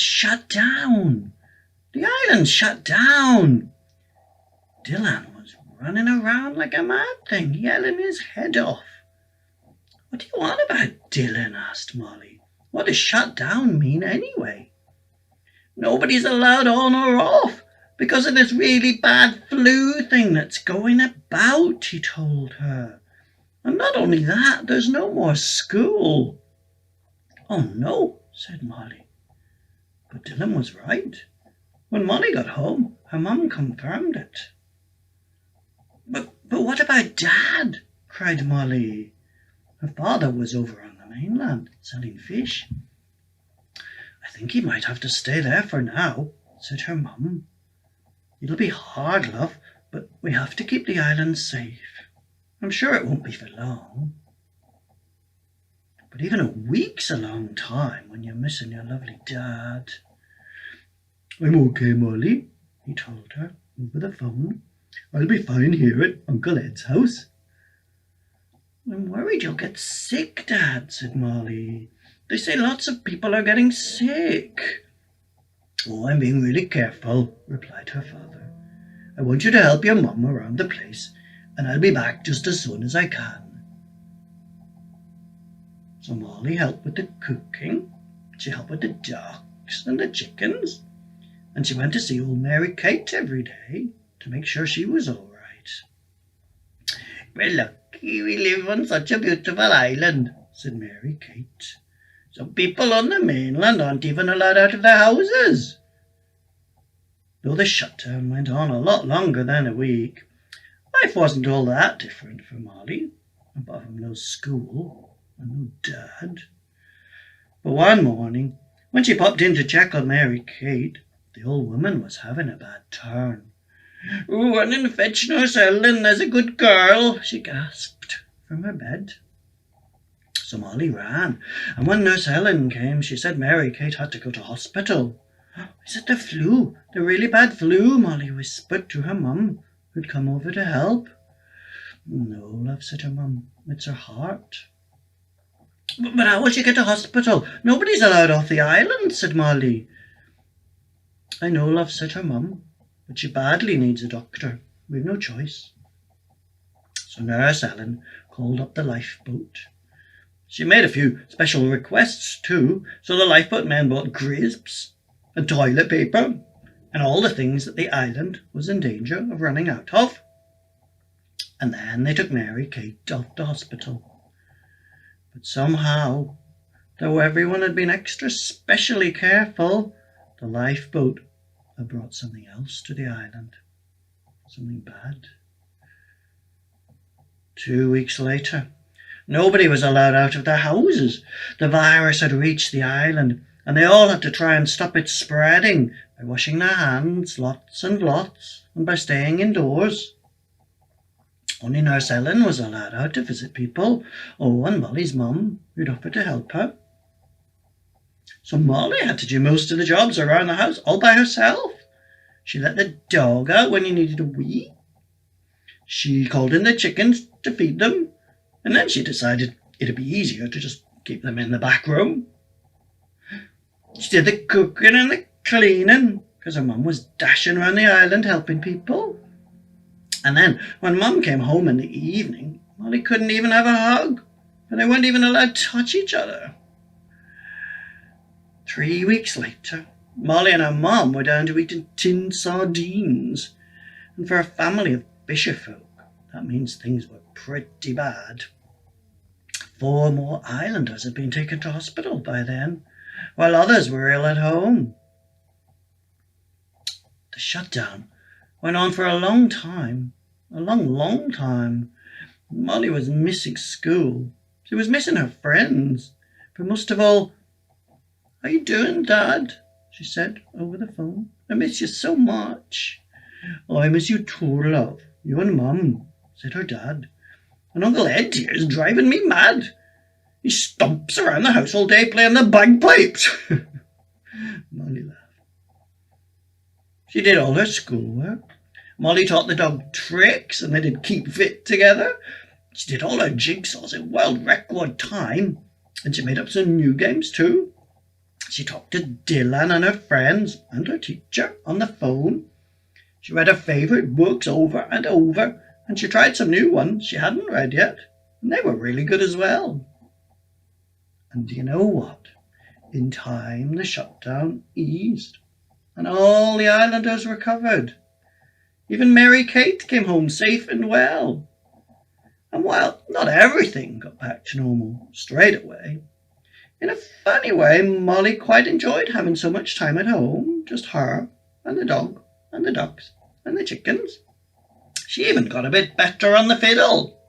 shut down. The island's shut down. Dylan was running around like a mad thing, yelling his head off. What do you want about, Dylan? Asked Molly. What does shut down mean anyway? Nobody's allowed on or off because of this really bad flu thing that's going about, he told her. And not only that, there's no more school. Oh no, said Molly. But Dylan was right. When Molly got home, her mum confirmed it. But what about Dad? Cried Molly. Her father was over on the mainland, selling fish. I think he might have to stay there for now, said her mum. It'll be hard, love, but we have to keep the island safe. I'm sure it won't be for long. But even a week's a long time when you're missing your lovely Dad. I'm okay, Molly, he told her over the phone. I'll be fine here at Uncle Ed's house. I'm worried you'll get sick, Dad, said Molly. They say lots of people are getting sick. Oh, I'm being really careful, replied her father. I want you to help your mum around the place, and I'll be back just as soon as I can. So Molly helped with the cooking, she helped with the ducks and the chickens, and she went to see old Mary Kate every day to make sure she was all right. We're lucky we live on such a beautiful island, said Mary Kate. Some people on the mainland aren't even allowed out of their houses. Though the shutdown went on a lot longer than a week, life wasn't all that different for Molly, apart from no school and no Dad. But one morning, when she popped in to check on Mary Kate, the old woman was having a bad turn. Run and fetch Nurse Ellen, there's a good girl, she gasped from her bed. So Molly ran, and when Nurse Ellen came, she said Mary Kate had to go to hospital. Is it the flu? The really bad flu? Molly whispered to her mum, who'd come over to help. No, love, said her mum. It's her heart. But how will she get to hospital? Nobody's allowed off the island, said Molly. I know, love, said her mum, but she badly needs a doctor. We've no choice. So Nurse Ellen called up the lifeboat. She made a few special requests too, so the lifeboat men bought crisps and toilet paper and all the things that the island was in danger of running out of. And then they took Mary Kate off to hospital. But somehow, though everyone had been extra specially careful, the lifeboat had brought something else to the island. Something bad. 2 weeks later, nobody was allowed out of their houses. The virus had reached the island, and they all had to try and stop it spreading by washing their hands lots and lots, and by staying indoors. Only Nurse Ellen was allowed out to visit people, and Molly's mum, who'd offered to help her. So Molly had to do most of the jobs around the house all by herself. She let the dog out when he needed a wee. She called in the chickens to feed them, and then she decided it'd be easier to just keep them in the back room. She did the cooking and the cleaning, because her mum was dashing around the island helping people. And then, when Mum came home in the evening, Molly couldn't even have a hug, and they weren't even allowed to touch each other. 3 weeks later, Molly and her mum were down to eating tinned sardines, and for a family of fisherfolk, that means things were pretty bad. 4 more islanders had been taken to hospital by then, while others were ill at home. The shutdown went on for a long time, a long time. Molly was missing school. She was missing her friends. But most of all, "How you doing, Dad?" she said over the phone. "I miss you so much." "Oh, I miss you too, love. You and Mum," said her dad. "And Uncle Ed here is driving me mad. He stomps around the house all day playing the bagpipes." Molly laughed. She did all her schoolwork. Molly taught the dog tricks, and they did keep fit together. She did all her jigsaws in world record time, and she made up some new games too. She talked to Dylan and her friends and her teacher on the phone. She read her favourite books over and over, and she tried some new ones she hadn't read yet, and they were really good as well. And do you know what? In time the shutdown eased, and all the islanders recovered. Even Mary Kate came home safe and well. And while not everything got back to normal straight away, in a funny way Molly quite enjoyed having so much time at home, just her and the dog and the ducks and the chickens. She even got a bit better on the fiddle.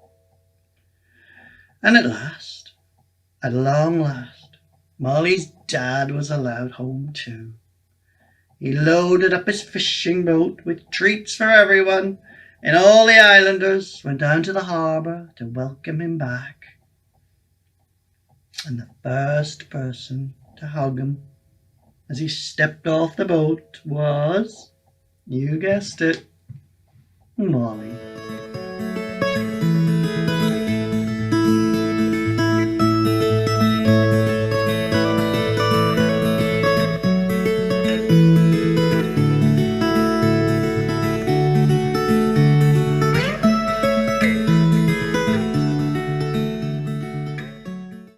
And at long last, Molly's dad was allowed home too. He loaded up his fishing boat with treats for everyone, and all the islanders went down to the harbour to welcome him back. And the first person to hug him as he stepped off the boat was, you guessed it, Molly.